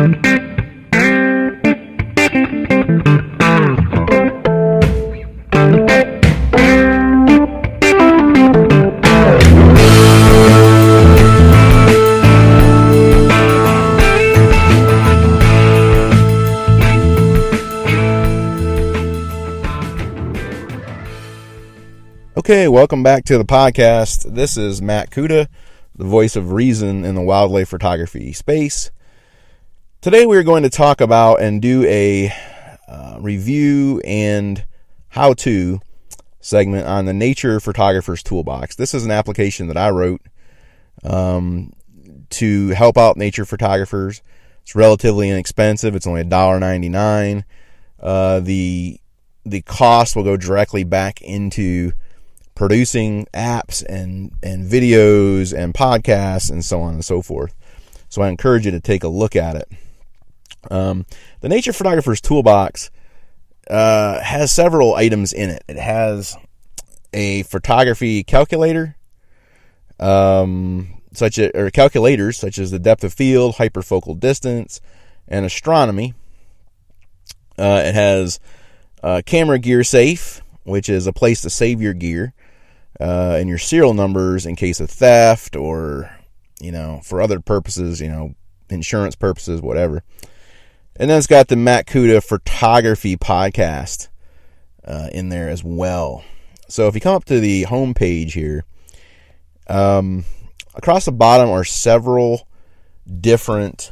Okay, welcome back to the podcast. This is Matt Cuda, the voice of reason in the wildlife photography space. Today we're going to talk about and do a review and how-to segment on the Nature Photographer's Toolbox. This is an application that I wrote to help out nature photographers. It's relatively inexpensive. It's only $1.99. The cost will go directly back into producing apps and videos and podcasts and so on and so forth. So I encourage you to take a look at it. The Nature Photographer's Toolbox has several items in it. It has a photography calculator, calculators such as the depth of field, hyperfocal distance, and astronomy. It has camera gear safe, which is a place to save your gear and your serial numbers in case of theft or, for other purposes, insurance purposes, whatever. And then it's got the Matt Cuda Photography podcast in there as well. So if you come up to the home page here, across the bottom are several different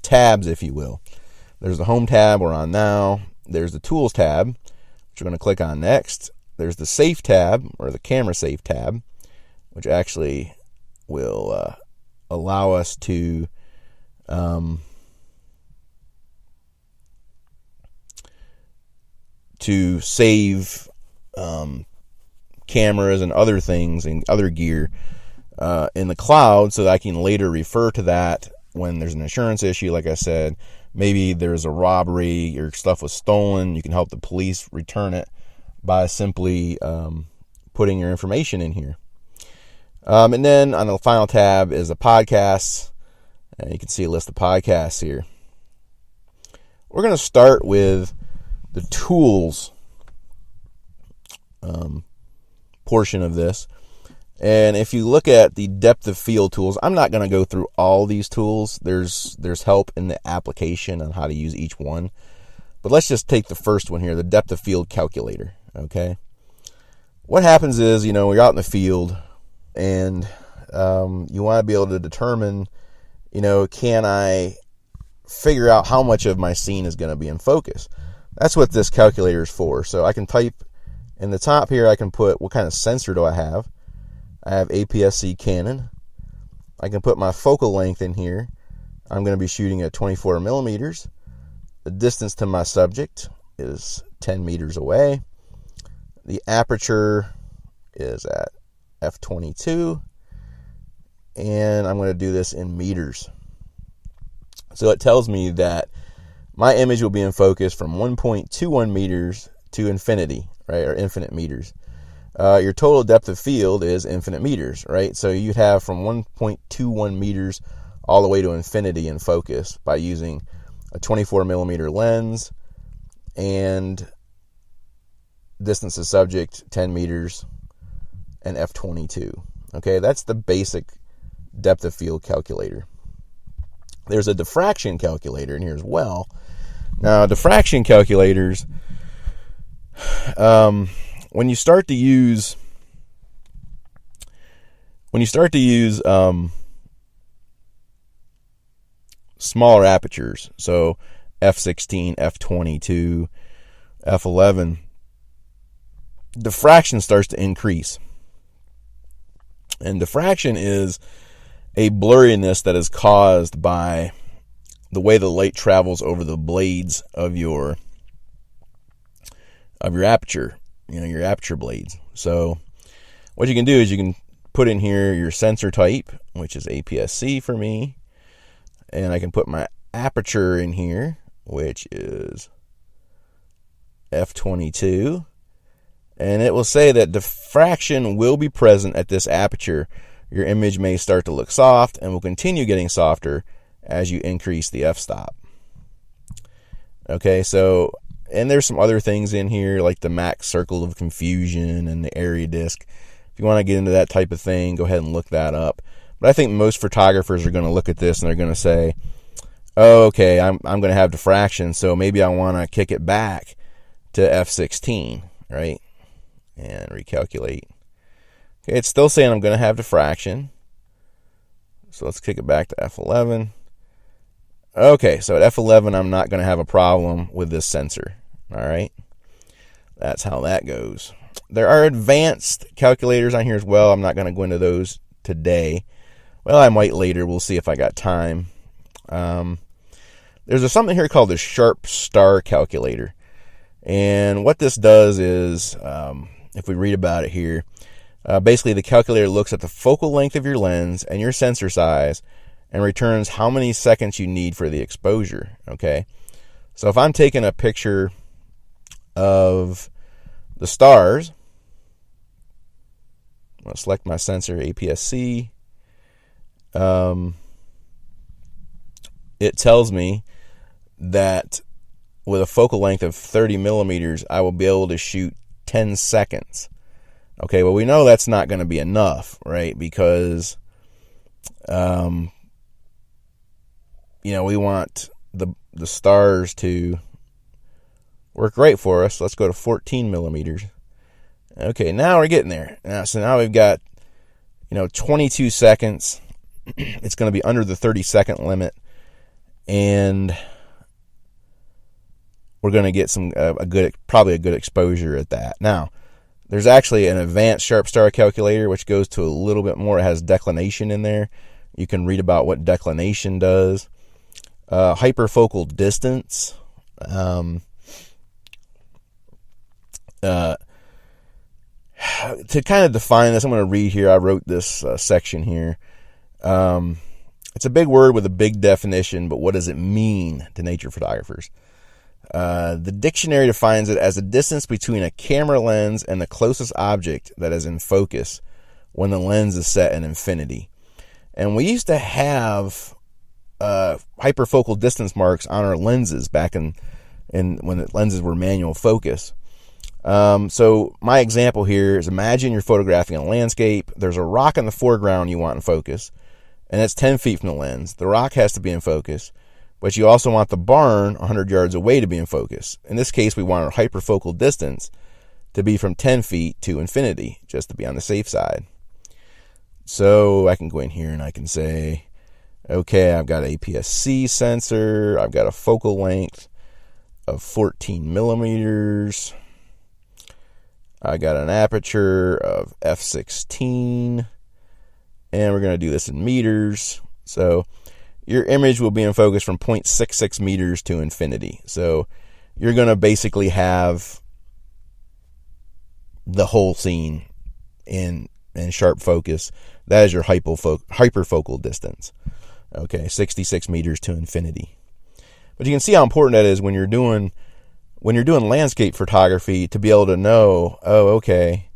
tabs, if you will. There's the home tab we're on now. There's the tools tab, which we're going to click on next. There's the safe tab, or the camera safe tab, which actually will allow us to save cameras and other things and other gear in the cloud, so that I can later refer to that when there's an insurance issue. Like I said, maybe there's a robbery, your stuff was stolen, you can help the police return it by simply putting your information in here. And then on the final tab is the podcasts, and you can see a list of podcasts here. We're going to start with the tools portion of this. And if you look at the depth of field tools, I'm not going to go through all these tools. There's help in the application on how to use each one. But let's just take the first one here, the depth of field calculator. Okay. What happens is, you're out in the field and you want to be able to determine, can I figure out how much of my scene is going to be in focus? That's what this calculator is for. So I can type in the top here, I can put what kind of sensor do I have. I have APS-C Canon. I can put my focal length in here. I'm going to be shooting at 24 millimeters. The distance to my subject is 10 meters away. The aperture is at f/22. And I'm going to do this in meters. So it tells me that my image will be in focus from 1.21 meters to infinity, right? Or infinite meters. Your total depth of field is infinite meters, right? So you'd have from 1.21 meters all the way to infinity in focus by using a 24 millimeter lens and distance to subject 10 meters and f/22. Okay, that's the basic depth of field calculator. There's a diffraction calculator in here as well. Now, diffraction calculators, when you start to use smaller apertures, so f/16, f/22, f/11, diffraction starts to increase. And diffraction is a blurriness that is caused by the way the light travels over the blades of your aperture, your aperture blades. So what you can do is you can put in here your sensor type, which is APS-C for me, and I can put my aperture in here, which is f/22, and it will say that diffraction will be present at this aperture. Your image may start to look soft and will continue getting softer as you increase the f-stop. Okay, so, and there's some other things in here like the max circle of confusion and the area disk. If you want to get into that type of thing, go ahead and look that up. But I think most photographers are going to look at this and they're going to say, oh, okay, I'm going to have diffraction, so maybe I want to kick it back to f16, right? And recalculate. Okay, it's still saying I'm going to have diffraction. So let's kick it back to f11. Okay, so at f11, I'm not going to have a problem with this sensor. All right, that's how that goes. There are advanced calculators on here as well. I'm not going to go into those today. Well, I might later. We'll see if I got time. There's something here called the Sharp Star Calculator. And what this does is, if we read about it here, basically the calculator looks at the focal length of your lens and your sensor size and returns how many seconds you need for the exposure. Okay, so if I'm taking a picture of the stars, I'm going to select my sensor, APS-C. It tells me that with a focal length of 30 millimeters, I will be able to shoot 10 seconds. Okay, well, we know that's not going to be enough, right? Because, we want the stars to work great for us. Let's go to 14 millimeters. Okay, now we're getting there. So now we've got, 22 seconds. It's going to be under the 30-second limit, and we're going to get probably a good exposure at that. Now, there's actually an advanced Sharp Star calculator, which goes to a little bit more. It has declination in there. You can read about what declination does. Hyperfocal distance. To kind of define this, I'm going to read here. I wrote this section here. It's a big word with a big definition, but what does it mean to nature photographers? The dictionary defines it as the distance between a camera lens and the closest object that is in focus when the lens is set in infinity. And we used to have hyperfocal distance marks on our lenses back in when the lenses were manual focus. So my example here is, imagine you're photographing a landscape. There's a rock in the foreground you want in focus, and it's 10 feet from the lens. The rock has to be in focus, but you also want the barn 100 yards away to be in focus. In this case, we want our hyperfocal distance to be from 10 feet to infinity, just to be on the safe side. So I can go in here and I can say, okay, I've got an APS-C sensor. I've got a focal length of 14 millimeters. I got an aperture of f16, and we're going to do this in meters. So your image will be in focus from 0.66 meters to infinity. So you're going to basically have the whole scene in sharp focus. That is your hyperfocal distance. Okay, 66 meters to infinity. But you can see how important that is when you're doing landscape photography, to be able to know, oh, okay,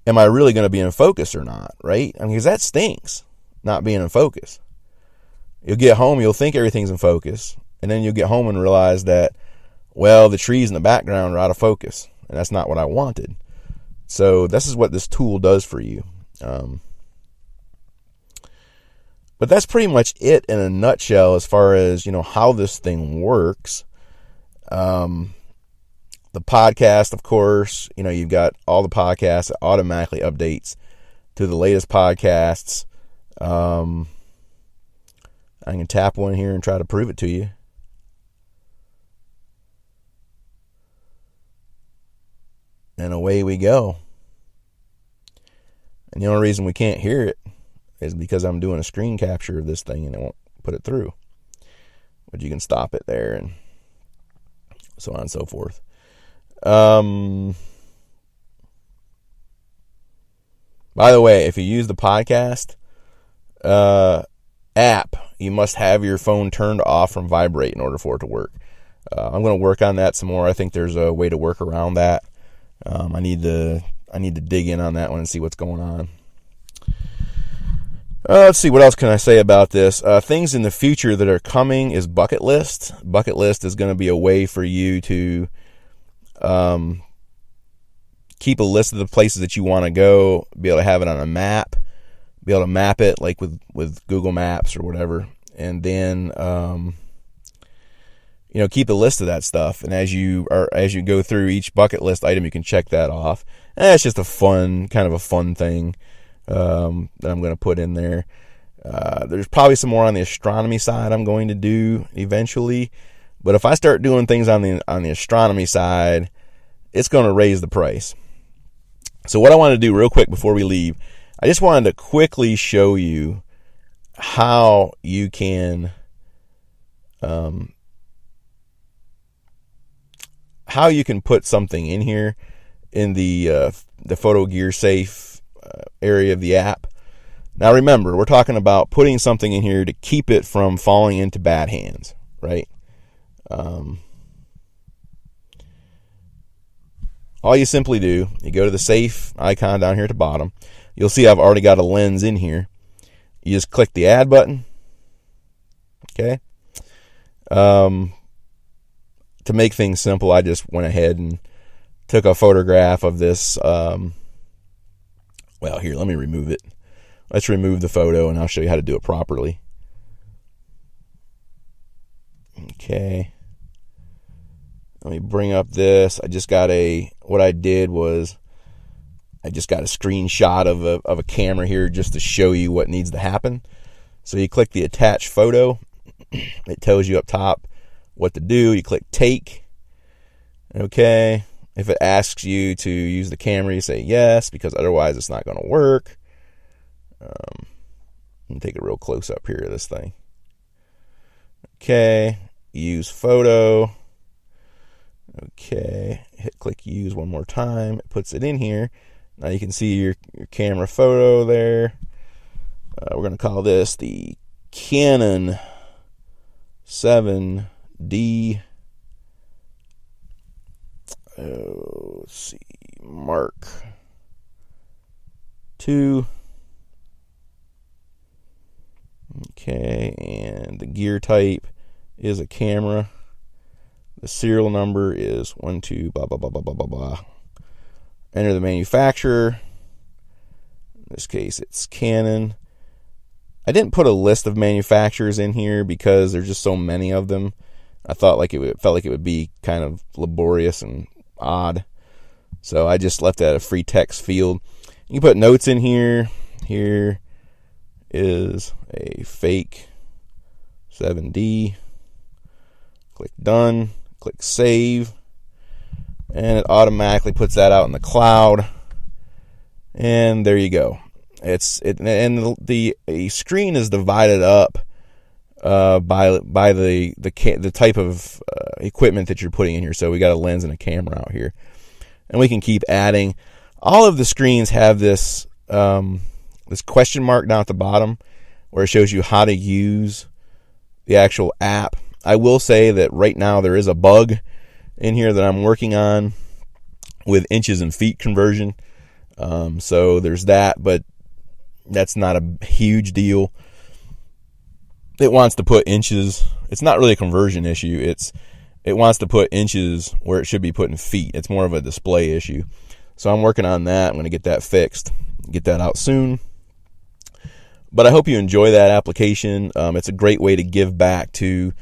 am I really going to be in focus or not, right? I mean, because that stinks, not being in focus. You'll get home, you'll think everything's in focus, and then you'll get home and realize that, well, the trees in the background are out of focus, and that's not what I wanted. So this is what this tool does for you. But that's pretty much it in a nutshell as far as, how this thing works. The podcast, of course, you've got all the podcasts. It automatically updates to the latest podcasts. I can tap one here and try to prove it to you. And away we go. And the only reason we can't hear it is because I'm doing a screen capture of this thing and it won't put it through. But you can stop it there and so on and so forth. By the way, if you use the podcast app, you must have your phone turned off from vibrate in order for it to work. I'm going to work on that some more. I think there's a way to work around that. I need to dig in on that one and see what's going on. Let's see, what else can I say about this? Things in the future that are coming is bucket list. Bucket list is going to be a way for you to keep a list of the places that you want to go, be able to have it on a map, be able to map it like with Google Maps or whatever, and then keep a list of that stuff. And as you go through each bucket list item, you can check that off. And it's just a fun thing that I'm going to put in there. There's probably some more on the astronomy side I'm going to do eventually, but if I start doing things on the astronomy side, it's going to raise the price. So what I want to do real quick before we leave, I just wanted to quickly show you how you can put something in here in the photo gear safe area of the app. Now remember, we're talking about putting something in here to keep it from falling into bad hands, right? All you simply do, you go to the safe icon down here at the bottom. You'll see I've already got a lens in here. You just click the add button. Okay. To make things simple, I just went ahead and took a photograph of this. Well, here, let me remove it. Let's remove the photo and I'll show you how to do it properly. Okay. Let me bring up this. What I did was I just got a screenshot of a camera here just to show you what needs to happen. So you click the attach photo. It tells you up top what to do. You click take. Okay. If it asks you to use the camera, you say yes, because otherwise it's not going to work. Let me take a real close up here of this thing. Okay. Use photo. Okay. Click use one more time. It puts it in here. Now you can see your camera photo there. We're going to call this the Canon 7D. Let's see, Mark II. Okay, and the gear type is a camera. The serial number is 12 blah blah blah blah blah blah blah. Enter the manufacturer. In this case, it's Canon. I didn't put a list of manufacturers in here because there's just so many of them. I thought felt like it would be kind of laborious and odd, so I just left that a free text field. You can put notes in here. Here is a fake 7D. Click done. Click save, and it automatically puts that out in the cloud. And there you go. And the screen is divided up by the type of equipment that you're putting in here. So we got a lens and a camera out here, and we can keep adding. All of the screens have this this question mark down at the bottom where it shows you how to use the actual app. I will say that right now there is a bug in here that I'm working on with inches and feet conversion. So there's that, but that's not a huge deal. It wants to put inches. It's not really a conversion issue. It wants to put inches where it should be putting feet. It's more of a display issue. So I'm working on that. I'm going to get that fixed, get that out soon. But I hope you enjoy that application. It's a great way to give back to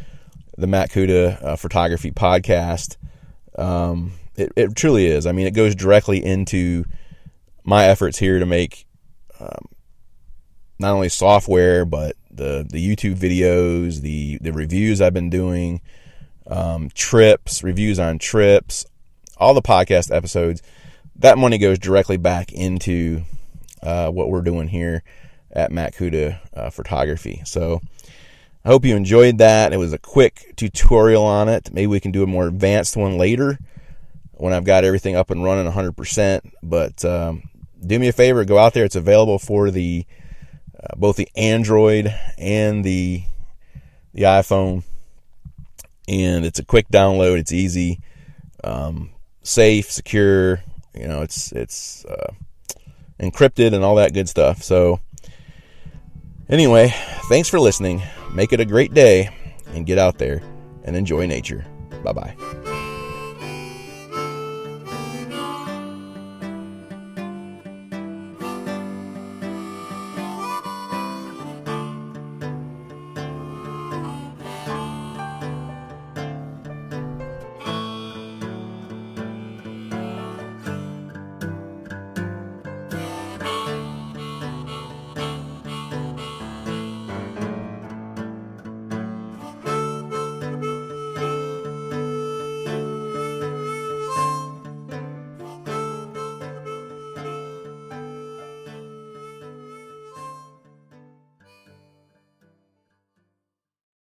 the Matt Cuda Photography podcast. It truly is. I mean, it goes directly into my efforts here to make not only software, but the YouTube videos, the reviews I've been doing, reviews on trips, all the podcast episodes. That money goes directly back into what we're doing here at Matt Cuda Photography. So I hope you enjoyed that. It was a quick tutorial on it. Maybe we can do a more advanced one later when I've got everything up and running 100%. But do me a favor, go out there. It's available for the both the Android and the iPhone, and it's a quick download. It's easy, safe, secure. You know, it's encrypted and all that good stuff. So Anyway, thanks for listening. Make it a great day and get out there and enjoy nature. Bye-bye.